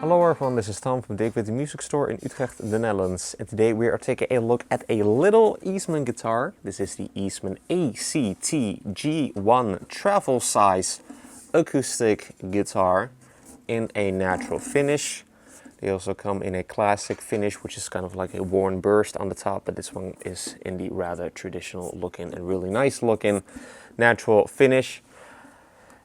Hello everyone, this is Tom from Dirk Witte Music Store in Utrecht, the Netherlands. And today we are taking a look at a little Eastman guitar. This is the Eastman ACTG1 travel size acoustic guitar in a natural finish. They also come in a classic finish, which is kind of like a worn burst on the top, but this one is in the rather traditional looking and really nice looking natural finish.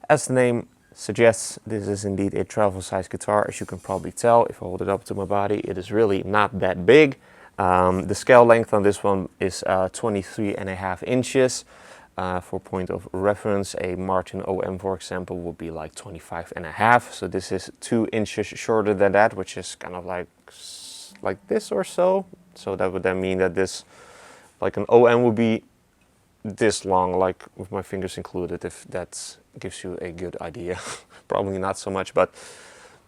As the name suggests, this is indeed a travel size guitar. As you can probably tell, if I hold it up to my body, it is really not that big. The scale length on this one is 23.5 inches. For point of reference, a Martin OM, for example, would be like 25.5. So this is 2 inches shorter than that, which is kind of like this or so. So that would then mean that this, like an OM, would be this long, like with my fingers included, if that gives you a good idea. Probably not so much, but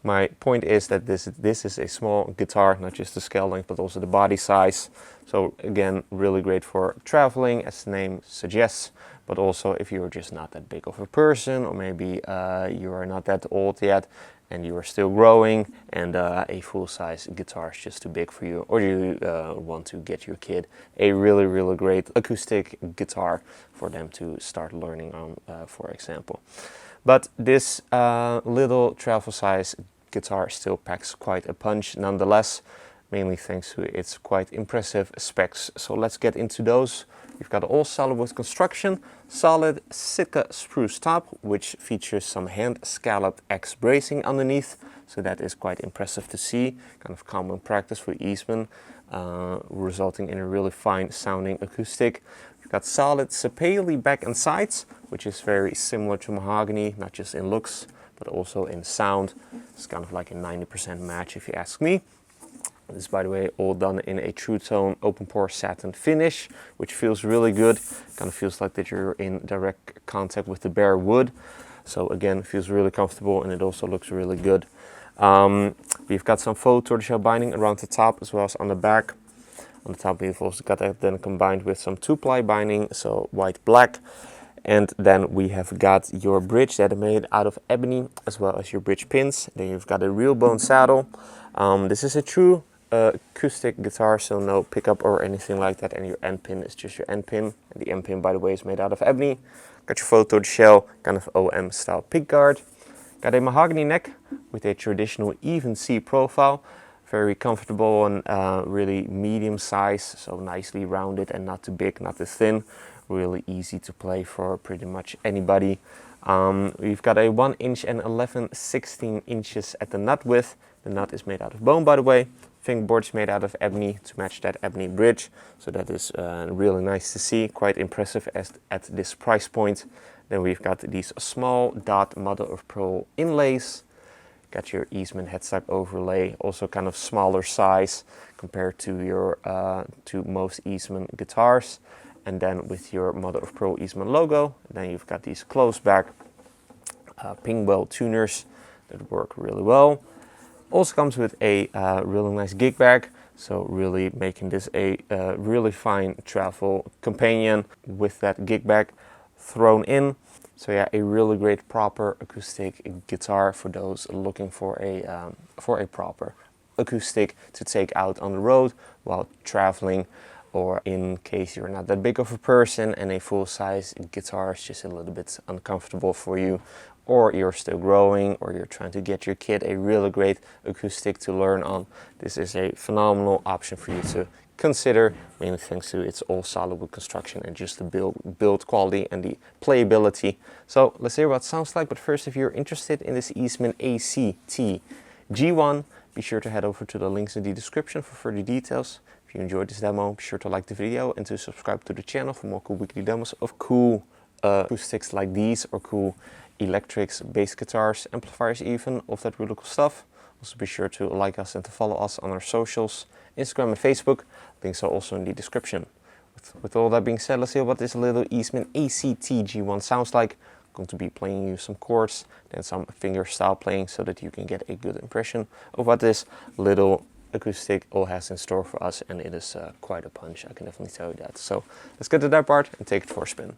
my point is that this is a small guitar, not just the scale length, but also the body size. So again, really great for traveling, as the name suggests, but also if you're just not that big of a person, or maybe you are not that old yet, and you are still growing, and a full-size guitar is just too big for you, or you want to get your kid a really, really great acoustic guitar for them to start learning on, for example. But this little travel-size guitar still packs quite a punch nonetheless, mainly thanks to its quite impressive specs. So let's get into those. We've got all solid wood construction, solid Sitka spruce top, which features some hand scalloped X bracing underneath. So that is quite impressive to see, kind of common practice for Eastman, resulting in a really fine sounding acoustic. We've got solid sapele back and sides, which is very similar to mahogany, not just in looks, but also in sound. It's kind of like a 90% match if you ask me. This is, by the way, all done in a true tone open pore satin finish, which feels really good. Kind of feels like that you're in direct contact with the bare wood. So again, feels really comfortable, and it also looks really good. We've got some faux tortoiseshell binding around the top as well as on the back. On the top we've also got that then combined with some 2-ply binding, so white black. And then we have got your bridge that are made out of ebony, as well as your bridge pins. Then you've got a real bone saddle. This is a true acoustic guitar, so no pickup or anything like that, and your end pin is just your end pin. And the end pin, by the way, is made out of ebony. Got your photo shell, kind of OM style pickguard. Got a mahogany neck with a traditional even C profile, very comfortable and really medium size, so nicely rounded and not too big, not too thin. Really easy to play for pretty much anybody. We've got a 1 inch and 11/16 inches at the nut width. The nut is made out of bone, by the way. Fingerboard's made out of ebony to match that ebony bridge. So that is really nice to see, quite impressive at this price point. Then we've got these small dot mother of pearl inlays. Got your Eastman headstock overlay, also kind of smaller size compared to your to most Eastman guitars. And then with your mother of pearl Eastman logo. And then you've got these closed back Pingwell tuners that work really well. Also comes with a really nice gig bag, so really making this a really fine travel companion with that gig bag thrown in. So yeah, a really great proper acoustic guitar for those looking for a proper acoustic to take out on the road while traveling, or in case you're not that big of a person and a full-size guitar is just a little bit uncomfortable for you, or you're still growing, or you're trying to get your kid a really great acoustic to learn on. This is a phenomenal option for you to consider, mainly thanks to its all solid wood construction and just the build quality and the playability. So let's hear what it sounds like, but first, if you're interested in this Eastman ACTG1, be sure to head over to the links in the description for further details. If you enjoyed this demo, be sure to like the video and to subscribe to the channel for more cool weekly demos of cool acoustics like these, or cool electrics, bass guitars, amplifiers even, of that really cool stuff. Also be sure to like us and to follow us on our socials, Instagram and Facebook. Links are also in the description. With all that being said, let's see what this little Eastman ACTG1 sounds like. I'm going to be playing you some chords, then some finger style playing, so that you can get a good impression of what this little acoustic all has in store for us, and it is quite a punch, I can definitely tell you that. So let's get to that part and take it for a spin.